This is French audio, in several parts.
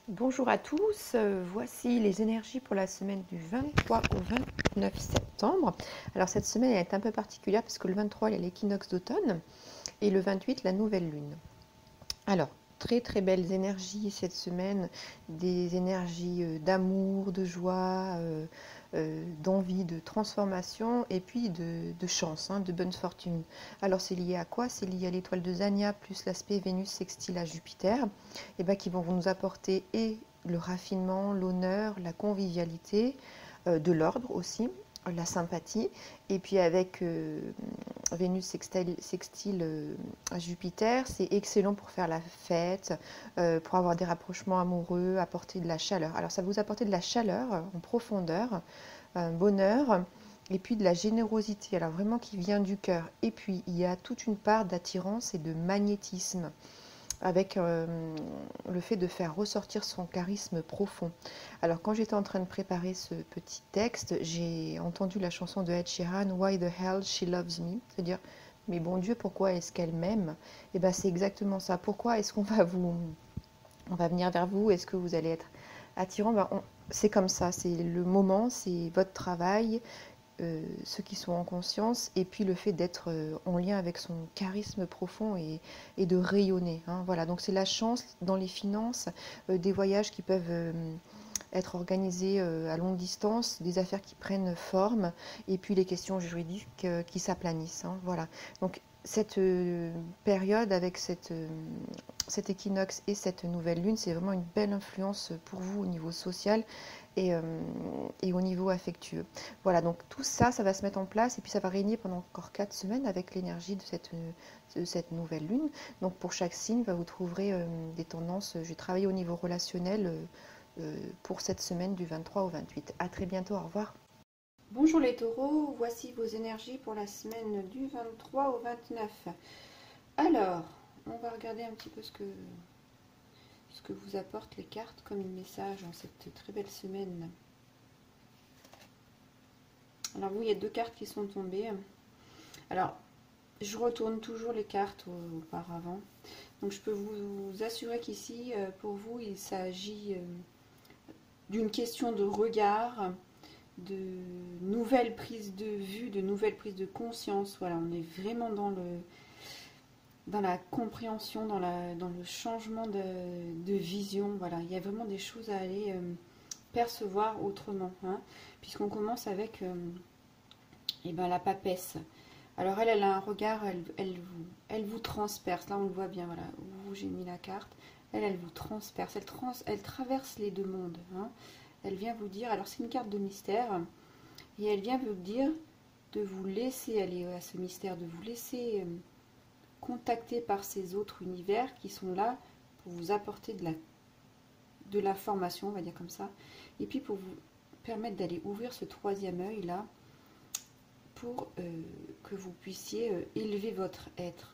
Bonjour à tous, voici les énergies pour la semaine du 23 au 29 septembre. Alors cette semaine elle est un peu particulière parce que le 23 il y a l'équinoxe d'automne et le 28 la nouvelle lune. Alors très très belles énergies cette semaine, des énergies d'amour, de joie, d'envie, de transformation et puis de chance, de bonne fortune. Alors c'est lié à quoi? C'est lié à l'étoile de Zania plus l'aspect Vénus sextile à Jupiter, et ben, qui vont nous apporter et le raffinement, l'honneur, la convivialité, de l'ordre aussi, la sympathie, et puis avec Vénus sextile à Jupiter, c'est excellent pour faire la fête, pour avoir des rapprochements amoureux, apporter de la chaleur. Alors ça va vous apporter de la chaleur en profondeur, un bonheur, et puis de la générosité, alors vraiment qui vient du cœur. Et puis il y a toute une part d'attirance et de magnétisme avec le fait de faire ressortir son charisme profond. Alors quand j'étais en train de préparer ce petit texte, j'ai entendu la chanson de Ed Sheeran, Why the hell she loves me, c'est-à-dire mais bon Dieu, pourquoi est-ce qu'elle m'aime? Et bien c'est exactement ça. Pourquoi est-ce on va venir vers vous? Est-ce que vous allez être attirant? C'est comme ça, c'est le moment, c'est votre travail, ceux qui sont en conscience, et puis le fait d'être en lien avec son charisme profond et de rayonner. Voilà, donc c'est la chance dans les finances, des voyages qui peuvent être organisés à longue distance, des affaires qui prennent forme, et puis les questions juridiques qui s'aplanissent. Voilà, donc cette période avec cet équinoxe et cette nouvelle lune, c'est vraiment une belle influence pour vous au niveau social et, euh, et au niveau affectueux. Voilà, donc tout ça, ça va se mettre en place et puis ça va régner pendant encore 4 semaines avec l'énergie de cette nouvelle lune. Donc pour chaque signe, vous trouverez des tendances. J'ai travaillé au niveau relationnel pour cette semaine du 23 au 28. À très bientôt, au revoir. Bonjour les taureaux, voici vos énergies pour la semaine du 23 au 29. Alors, on va regarder un petit peu ce que vous apportent les cartes comme message en cette très belle semaine. Alors vous, il y a deux cartes qui sont tombées. Alors, je retourne toujours les cartes auparavant. Donc je peux vous assurer qu'ici, pour vous, il s'agit d'une question de regard, de nouvelles prises de vue, de nouvelles prises de conscience. Voilà, on est vraiment dans la compréhension, dans le changement de vision. Voilà, il y a vraiment des choses à aller percevoir autrement. Puisqu'on commence avec la papesse. Alors elle a un regard, elle vous transperce. Là on le voit bien, voilà, où j'ai mis la carte. Elle vous transperce, elle traverse les deux mondes. Elle vient vous dire, alors c'est une carte de mystère, et elle vient vous dire de vous laisser aller à ce mystère, de vous laisser contacter par ces autres univers qui sont là pour vous apporter de l'information, on va dire comme ça, et puis pour vous permettre d'aller ouvrir ce troisième œil là, pour que vous puissiez élever votre être.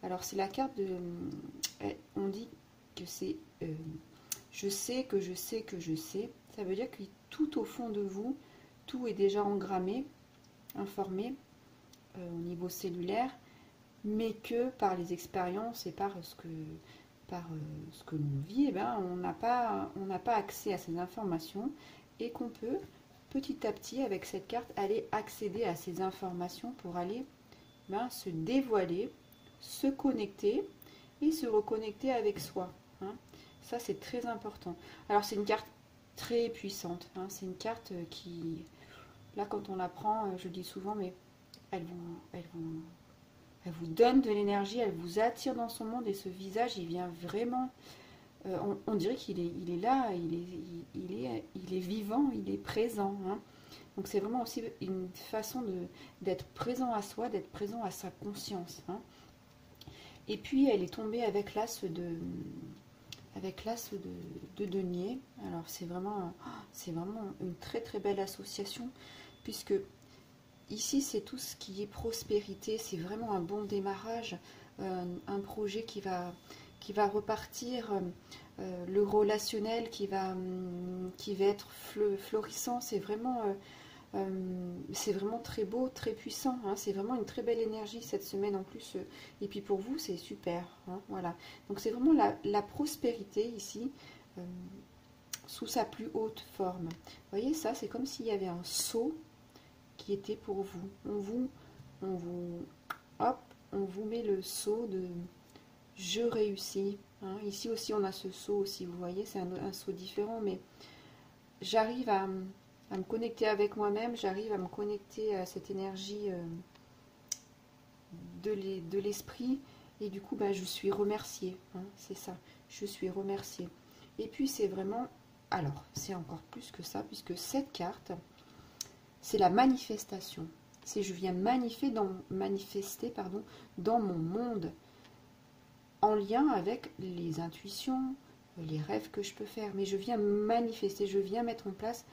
Alors c'est la carte de... on dit que c'est je sais que je sais que je sais. Ça veut dire que tout au fond de vous, tout est déjà engrammé, informé au niveau cellulaire, mais que par les expériences et par ce que l'on vit, on n'a pas accès à ces informations et qu'on peut petit à petit avec cette carte aller accéder à ces informations pour aller se dévoiler, se connecter et se reconnecter avec soi. Ça c'est très important. Alors c'est une carte très puissante, c'est une carte qui, là quand on la prend, je dis souvent, mais elle vous donne de l'énergie, elle vous attire dans son monde et ce visage il vient vraiment, on dirait qu'il est là, il est vivant, il est présent. Donc c'est vraiment aussi une façon d'être présent à soi, d'être présent à sa conscience. Et puis elle est tombée avec l'as de denier. Alors c'est vraiment une très très belle association, puisque ici c'est tout ce qui est prospérité, c'est vraiment un bon démarrage, un projet qui va repartir, le relationnel qui va être florissant, c'est vraiment très beau, très puissant. C'est vraiment une très belle énergie cette semaine en plus. Et puis pour vous, c'est super. Voilà. Donc c'est vraiment la prospérité ici. sous sa plus haute forme. Vous voyez, ça, c'est comme s'il y avait un sceau qui était pour vous. Hop, on vous met le sceau de je réussis. Hein. Ici aussi, on a ce sceau aussi, vous voyez, c'est un sceau différent, mais j'arrive à me connecter avec moi-même, j'arrive à me connecter à cette énergie de l'esprit, et du coup, ben, je suis remerciée. Hein, c'est ça, je suis remerciée. Et puis, c'est vraiment... Alors, c'est encore plus que ça, puisque cette carte, c'est la manifestation. C'est je viens manifester dans mon monde, en lien avec les intuitions, les rêves que je peux faire. Mais je viens manifester, je viens mettre en place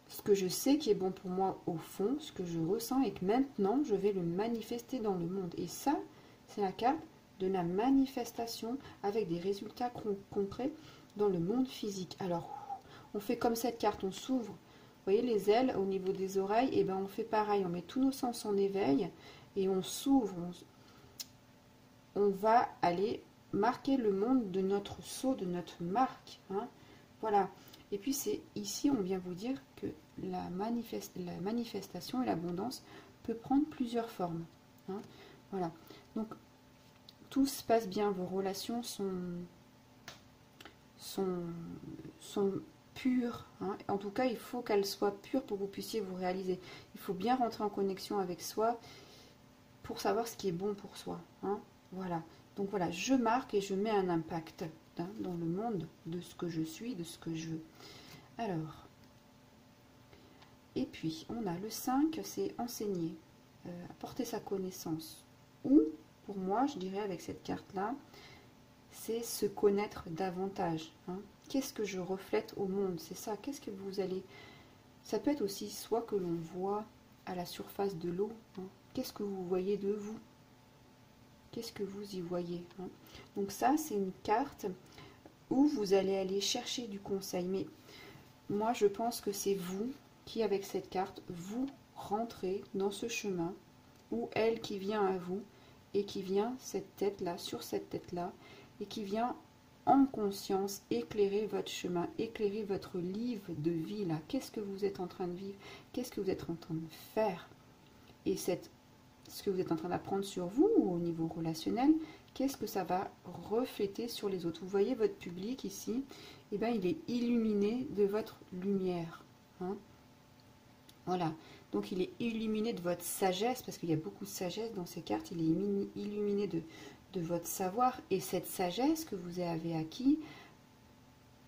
ce que je sais qui est bon pour moi au fond, ce que je ressens, et que maintenant, je vais le manifester dans le monde. Et ça, c'est la carte de la manifestation avec des résultats concrets dans le monde physique. Alors, on fait comme cette carte, on s'ouvre. Vous voyez les ailes au niveau des oreilles, et ben on fait pareil, on met tous nos sens en éveil et on s'ouvre. On va aller marquer le monde de notre sceau, de notre marque. Hein. Voilà. Et puis c'est ici, on vient vous dire que la manifestation et l'abondance peut prendre plusieurs formes. Hein. Voilà. Donc tout se passe bien, vos relations sont pure. Hein. En tout cas, il faut qu'elle soit pure pour que vous puissiez vous réaliser. Il faut bien rentrer en connexion avec soi pour savoir ce qui est bon pour soi. Hein. Voilà. Donc voilà, je marque et je mets un impact dans le monde de ce que je suis, de ce que je veux. Alors, et puis, on a le 5, c'est enseigner, apporter sa connaissance. Ou, pour moi, je dirais avec cette carte-là, c'est se connaître davantage. Hein. Qu'est-ce que je reflète au monde? C'est ça. Qu'est-ce que vous allez... Ça peut être aussi soit que l'on voit à la surface de l'eau. Hein. Qu'est-ce que vous voyez de vous? Qu'est-ce que vous y voyez? Hein. Donc ça, c'est une carte où vous allez aller chercher du conseil. Mais moi, je pense que c'est vous qui, avec cette carte, vous rentrez dans ce chemin ou elle qui vient à vous et qui vient cette tête-là, sur cette tête-là, et qui vient en conscience éclairer votre chemin, éclairer votre livre de vie là. Qu'est-ce que vous êtes en train de vivre? Qu'est-ce que vous êtes en train de faire? Et ce que vous êtes en train d'apprendre sur vous ou au niveau relationnel, qu'est-ce que ça va refléter sur les autres? Vous voyez votre public ici, eh bien, il est illuminé de votre lumière. Hein. Voilà. Donc il est illuminé de votre sagesse, parce qu'il y a beaucoup de sagesse dans ces cartes. Il est illuminé de votre savoir, et cette sagesse que vous avez acquis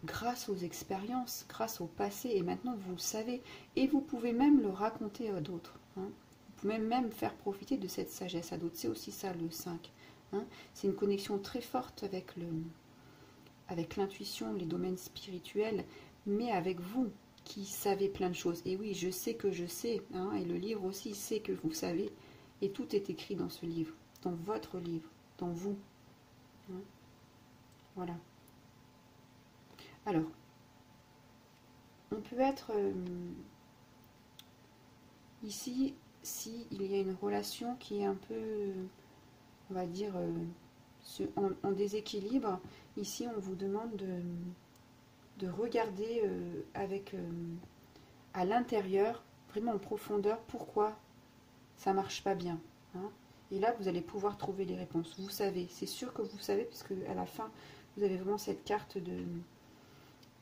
grâce aux expériences, grâce au passé, et maintenant vous le savez, et vous pouvez même le raconter à d'autres. Hein. Vous pouvez même faire profiter de cette sagesse à d'autres. C'est aussi ça le 5. Hein. C'est une connexion très forte avec l'intuition, les domaines spirituels, mais avec vous qui savez plein de choses. Et oui, je sais que je sais, hein, et le livre aussi sait que vous savez, et tout est écrit dans ce livre, dans votre livre, dans vous. Hein. Voilà. Alors, on peut être ici, s'il y a une relation qui est un peu, on va dire, en déséquilibre, ici on vous demande de regarder à l'intérieur, vraiment en profondeur, pourquoi ça marche pas bien. Hein. Et là, vous allez pouvoir trouver les réponses. Vous savez, c'est sûr que vous savez, puisque à la fin, vous avez vraiment cette carte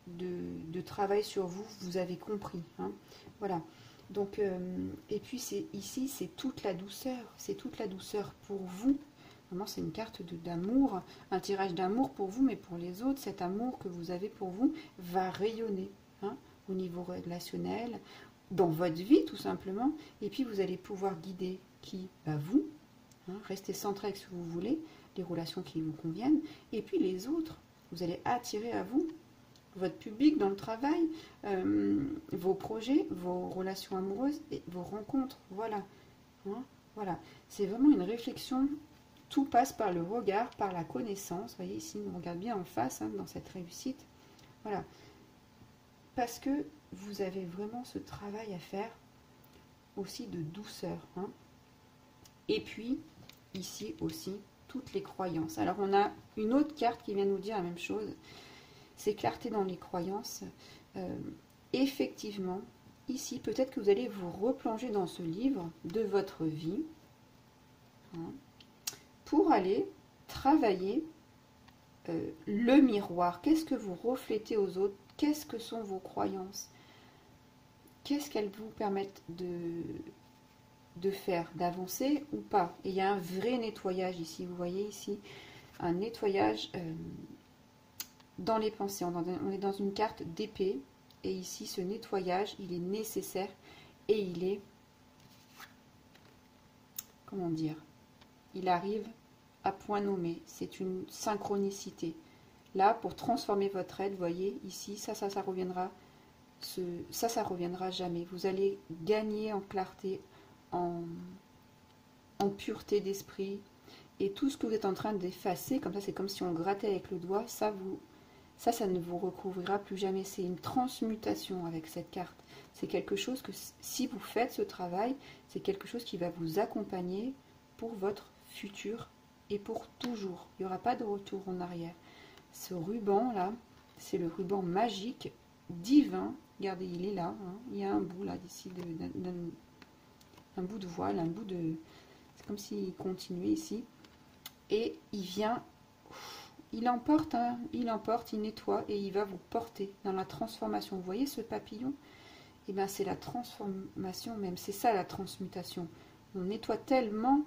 de travail sur vous, vous avez compris. Hein. Voilà. Donc, et puis ici, c'est toute la douceur. C'est toute la douceur pour vous. Vraiment, c'est une carte d'amour, un tirage d'amour pour vous, mais pour les autres, cet amour que vous avez pour vous va rayonner, hein, au niveau relationnel, dans votre vie tout simplement, et puis vous allez pouvoir guider qui? Vous, hein, restez centré avec ce que vous voulez, les relations qui vous conviennent, et puis les autres, vous allez attirer à vous votre public dans le travail, vos projets, vos relations amoureuses et vos rencontres, voilà. Hein, voilà, c'est vraiment une réflexion. Tout passe par le regard, par la connaissance. Vous voyez ici, on regarde bien en face, hein, dans cette réussite. Voilà. Parce que vous avez vraiment ce travail à faire aussi de douceur. Hein. Et puis, ici aussi, toutes les croyances. Alors, on a une autre carte qui vient nous dire la même chose. c'est clarté dans les croyances. Effectivement, ici, peut-être que vous allez vous replonger dans ce livre de votre vie, hein, pour aller travailler le miroir. Qu'est-ce que vous reflétez aux autres? Qu'est-ce que sont vos croyances? Qu'est-ce qu'elles vous permettent de faire, d'avancer ou pas? Et il y a un vrai nettoyage ici, vous voyez ici, un nettoyage dans les pensées. On est dans une carte d'épée, et ici, ce nettoyage, il est nécessaire, et il est, comment dire, il arrive à point nommé. C'est une synchronicité. Là, pour transformer votre être, vous voyez, ici, ça reviendra. Ça reviendra jamais. Vous allez gagner en clarté, en pureté d'esprit. Et tout ce que vous êtes en train d'effacer, comme ça, c'est comme si on grattait avec le doigt, ça ne vous recouvrira plus jamais. C'est une transmutation avec cette carte. C'est quelque chose que, si vous faites ce travail, c'est quelque chose qui va vous accompagner pour votre futur et pour toujours. Il n'y aura pas de retour en arrière. Ce ruban-là, c'est le ruban magique, divin. Regardez, il est là. Hein. Il y a un bout là, d'ici, un bout de voile, un bout de... C'est comme s'il continuait ici. Et il vient... Il emporte, hein, il nettoie et il va vous porter dans la transformation. Vous voyez ce papillon? Eh bien, c'est la transformation même. C'est ça la transmutation. On nettoie tellement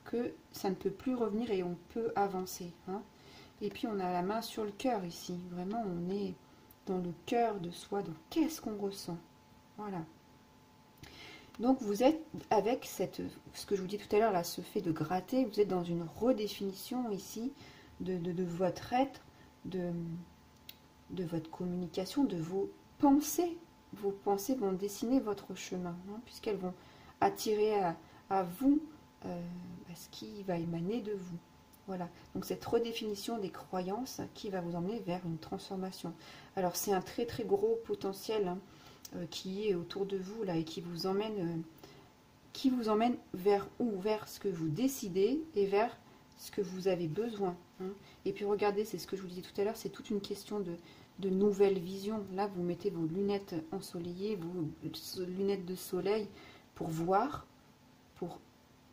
que ça ne peut plus revenir et on peut avancer. Hein. Et puis, on a la main sur le cœur ici. Vraiment, on est dans le cœur de soi. Donc, qu'est-ce qu'on ressent? Voilà. Donc, vous êtes avec ce que je vous dis tout à l'heure, là, ce fait de gratter, vous êtes dans une redéfinition ici de votre être, de votre communication, de vos pensées. Vos pensées vont dessiner votre chemin, hein, puisqu'elles vont attirer à vous ce qui va émaner de vous. Voilà, donc cette redéfinition des croyances qui va vous emmener vers une transformation. Alors c'est un très très gros potentiel, hein, qui est autour de vous là et qui vous emmène vers où? Vers ce que vous décidez et vers ce que vous avez besoin. Hein. Et puis regardez, c'est ce que je vous disais tout à l'heure, c'est toute une question de nouvelle vision. Là, vous mettez vos lunettes ensoleillées, vos lunettes de soleil pour voir, pour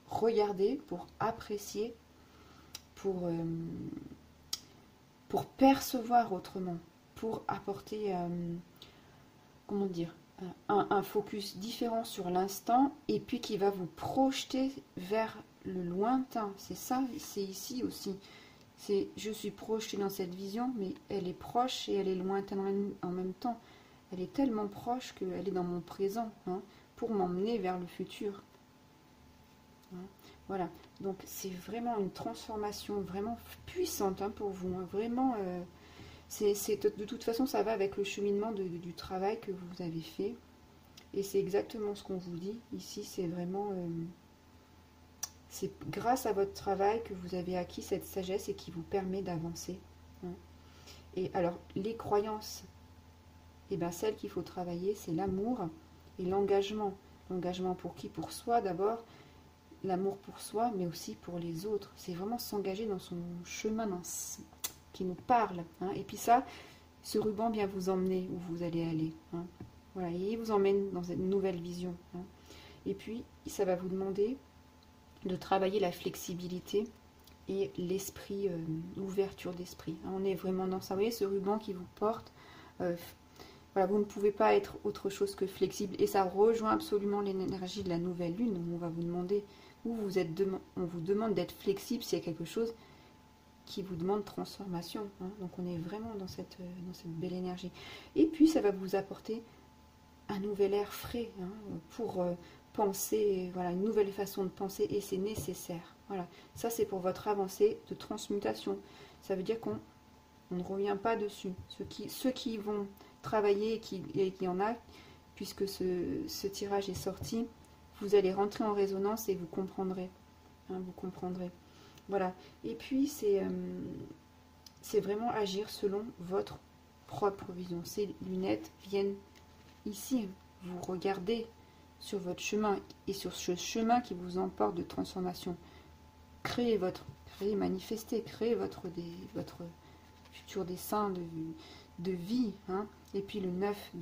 regarder, pour apprécier, pour percevoir autrement, pour apporter, comment dire, un focus différent sur l'instant et puis qui va vous projeter vers le lointain. C'est ça, c'est ici aussi. C'est je suis projetée dans cette vision, mais elle est proche et elle est lointaine en même temps. Elle est tellement proche qu'elle est dans mon présent, hein, pour m'emmener vers le futur. Hein, voilà, donc c'est vraiment une transformation vraiment puissante, hein, pour vous. Hein, vraiment, de toute façon, ça va avec le cheminement du travail que vous avez fait. Et c'est exactement ce qu'on vous dit. Ici, c'est vraiment... c'est grâce à votre travail que vous avez acquis cette sagesse et qui vous permet d'avancer. Hein. Et alors, les croyances, eh ben, celles qu'il faut travailler, c'est l'amour et l'engagement. L'engagement pour qui? Pour soi d'abord. L'amour pour soi, mais aussi pour les autres. C'est vraiment s'engager dans son chemin qui nous parle. Hein. Et puis ça, ce ruban vient vous emmener où vous allez aller. Hein. Voilà, et il vous emmène dans une nouvelle vision. Hein. Et puis, ça va vous demander de travailler la flexibilité et l'esprit, l'ouverture d'esprit. Hein. On est vraiment dans ça. Vous voyez, ce ruban qui vous porte, voilà, vous ne pouvez pas être autre chose que flexible. Et ça rejoint absolument l'énergie de la nouvelle lune, où on va vous demander, où vous êtes, on vous demande d'être flexible s'il y a quelque chose qui vous demande transformation. Hein. Donc on est vraiment dans cette belle énergie. Et puis ça va vous apporter un nouvel air frais, hein, pour penser, voilà, une nouvelle façon de penser, et c'est nécessaire. Voilà, ça c'est pour votre avancée de transmutation. Ça veut dire qu'on ne revient pas dessus. Ceux qui vont travailler et qu'il y en a, puisque ce tirage est sorti, vous allez rentrer en résonance et vous comprendrez. Hein, vous comprendrez. Voilà. Et puis, c'est vraiment agir selon votre propre vision. Ces lunettes viennent ici. Vous regardez sur votre chemin et sur ce chemin qui vous emporte de transformation. Manifestez, créez votre futur dessein de vie, hein. Et puis le 9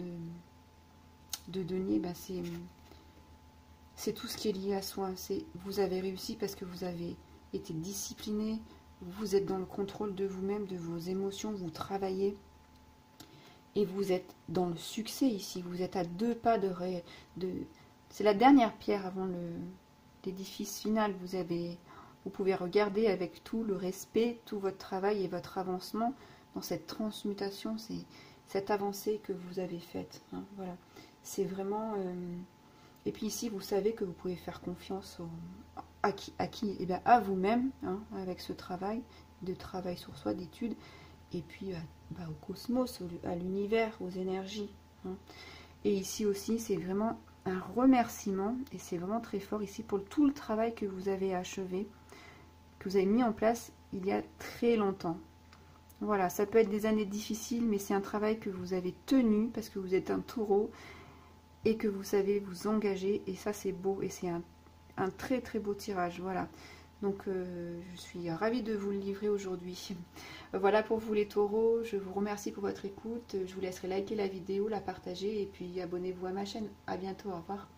de denier, ben c'est tout ce qui est lié à soi. Vous avez réussi parce que vous avez été discipliné, vous êtes dans le contrôle de vous-même, de vos émotions, vous travaillez. Et vous êtes dans le succès ici. Vous êtes à 2 pas de... C'est la dernière pierre avant l'édifice final. Vous pouvez regarder avec tout le respect, tout votre travail et votre avancement dans cette transmutation, cette avancée que vous avez faite. Hein, voilà. C'est vraiment... Et puis ici, vous savez que vous pouvez faire confiance à qui Eh bien, à vous-même, hein, avec ce travail, de travail sur soi, d'études. Et puis au cosmos, à l'univers, aux énergies. Hein. Et ici aussi, c'est vraiment un remerciement, et c'est vraiment très fort ici, pour tout le travail que vous avez achevé, que vous avez mis en place il y a très longtemps. Voilà, ça peut être des années difficiles, mais c'est un travail que vous avez tenu, parce que vous êtes un taureau, et que vous savez vous engager, et ça c'est beau, et c'est un très très beau tirage, voilà. Donc je suis ravie de vous le livrer aujourd'hui. Voilà pour vous les taureaux, je vous remercie pour votre écoute, je vous laisserai liker la vidéo, la partager et puis abonnez-vous à ma chaîne. À bientôt, au revoir.